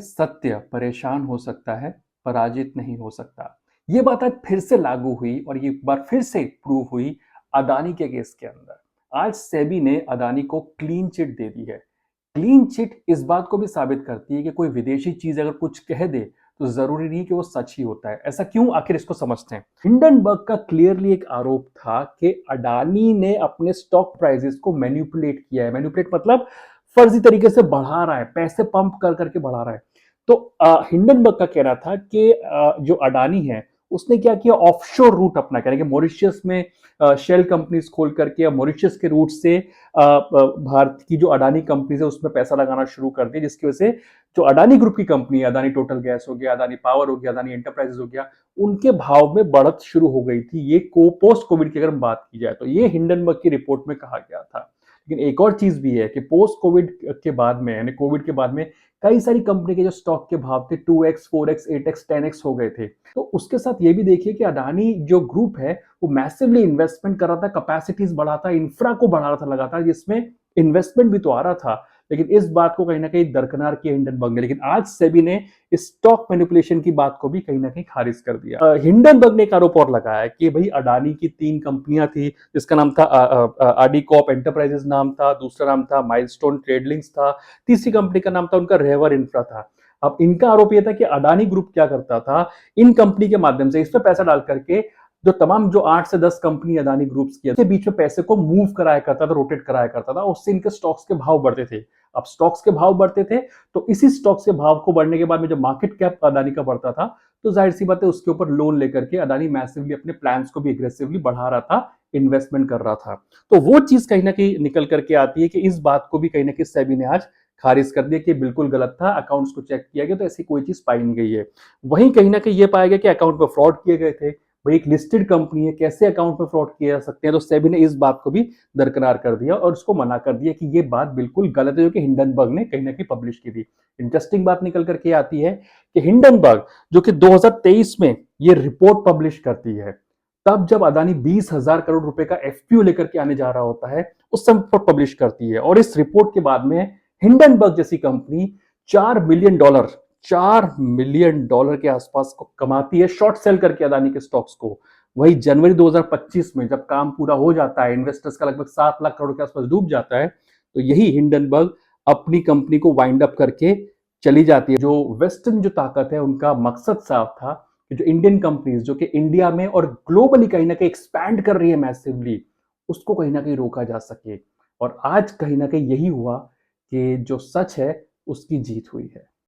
सत्य परेशान हो सकता है, पराजित नहीं हो सकता। ये बात आज फिर से लागू हुई और ये बार फिर से प्रूव हुई अदानी के केस के अंदर। आज सेबी ने अदानी को क्लीन चिट दे दी है। क्लीन चिट इस बात को भी साबित करती है कि कोई विदेशी चीज अगर कुछ कह दे तो जरूरी नहीं कि वो सच ही होता है। ऐसा क्यों, आखिर इसको समझते हैं। हिंडनबर्ग का क्लियरली एक आरोप था कि अडानी ने अपने स्टॉक प्राइसेस को मैनिपुलेट किया है। मैनिपुलेट मतलब फर्जी तरीके से बढ़ा रहा है, पैसे पंप कर करके बढ़ा रहा है। तो हिंडनबर्ग का कहना था कि जो अडानी है उसने क्या किया, ऑफशोर रूट अपना, कह रहे कि मॉरिशस में शेल कंपनीज खोल करके या मॉरिशस के रूट से भारत की जो अडानी कंपनीज है उसमें पैसा लगाना शुरू कर दिया, जिसकी वजह से जो अडानी ग्रुप की कंपनी है, अदानी टोटल गैस हो गया, अदानी पावर हो गया, अदानी एंटरप्राइजेस हो गया, उनके भाव में बढ़त शुरू हो गई थी। ये पोस्ट कोविड की अगर बात की जाए तो ये हिंडनबर्ग की रिपोर्ट में कहा गया था। लेकिन एक और चीज भी है कि पोस्ट कोविड के बाद में, यानी कोविड के बाद में, कई सारी कंपनी के जो स्टॉक के भाव थे 2x 4x 8x 10x हो गए थे। तो उसके साथ ये भी देखिए कि अडानी जो ग्रुप है वो मैसिवली इन्वेस्टमेंट कर रहा था, कैपेसिटीज बढ़ा था, इंफ्रा को बढ़ा रहा था लगातार, जिसमें इन्वेस्टमेंट भी तो आ रहा था। लेकिन इस बात को कहीं ना कहीं दरकिनार किया हिंडनबर्ग ने। लेकिन आज सेबी ने स्टॉक मैनिपुलेशन की बात को भी कहीं ना कहीं खारिज कर दिया। हिंडनबर्ग ने एक आरोप और लगाया कि भाई अडानी की 3 कंपनियां थी, जिसका नाम था आडीकॉप एंटरप्राइजेस नाम था, दूसरा नाम था माइलस्टोन ट्रेडलिंक्स था, तीसरी कंपनी का नाम था उनका रेवर इंफ्रा था। अब इनका आरोप यह था कि अडानी ग्रुप क्या करता था, इन कंपनी के माध्यम से इस पर पैसा डाल करके जो तमाम जो 8 से 10 कंपनी अदानी ग्रुप्स की के बीच में पैसे को मूव कराया करता था, रोटेट कराया करता था, उससे इनके स्टॉक्स के भाव बढ़ते थे। अब स्टॉक्स के भाव बढ़ते थे तो इसी स्टॉक्स के भाव को बढ़ने के बाद में जब मार्केट कैप अदानी का बढ़ता था तो जाहिर सी बात है उसके ऊपर लोन लेकर के अदानी मैसिवली अपने प्लान्स को भी एग्रेसिवली बढ़ा रहा था, इन्वेस्टमेंट कर रहा था। तो वो चीज कहीं ना कहीं निकल करके आती है कि इस बात को भी कहीं ना कहीं सेबी ने आज खारिज कर दिया कि बिल्कुल गलत था, अकाउंट्स को चेक किया गया तो ऐसी कोई चीज पाई नहीं गई है। वहीं कहीं ना कहीं ये पाया गया कि अकाउंट में फ्रॉड किए गए थे। भाई एक लिस्टेड कंपनी है, कैसे अकाउंट में फ्रॉड किए जा सकते हैं। तो सेबी ने इस बात को भी दरकिनार कर दिया और उसको मना कर दिया कि ये बात बिल्कुल गलत है जो कि हिंडनबर्ग ने कहीं ना कहीं पब्लिश की थी। इंटरेस्टिंग बात निकल करके आती है कि हिंडनबर्ग जो कि 2023 में ये रिपोर्ट पब्लिश करती है, तब जब अदानी 20,000 करोड़ रुपए का एफपीओ लेकर के आने जा रहा होता है उस समय पर पब्लिश करती है। और इस रिपोर्ट के बाद में हिंडनबर्ग जैसी कंपनी $4 मिलियन, $4 मिलियन के आसपास को कमाती है शॉर्ट सेल करके अदानी के स्टॉक्स को। वही जनवरी 2025 में जब काम पूरा हो जाता है, इन्वेस्टर्स का लगभग 7 लाख करोड़ के आसपास डूब जाता है, तो यही हिंडनबर्ग अपनी कंपनी को वाइंड अप करके चली जाती है। जो वेस्टर्न जो ताकत है उनका मकसद साफ था कि जो इंडियन कंपनीज जो कि इंडिया में और ग्लोबली कहीं ना कहीं एक्सपैंड कर रही है मैसिवली, उसको कहीं ना कहीं रोका जा सके। और आज कहीं ना कहीं यही हुआ कि जो सच है उसकी जीत हुई है।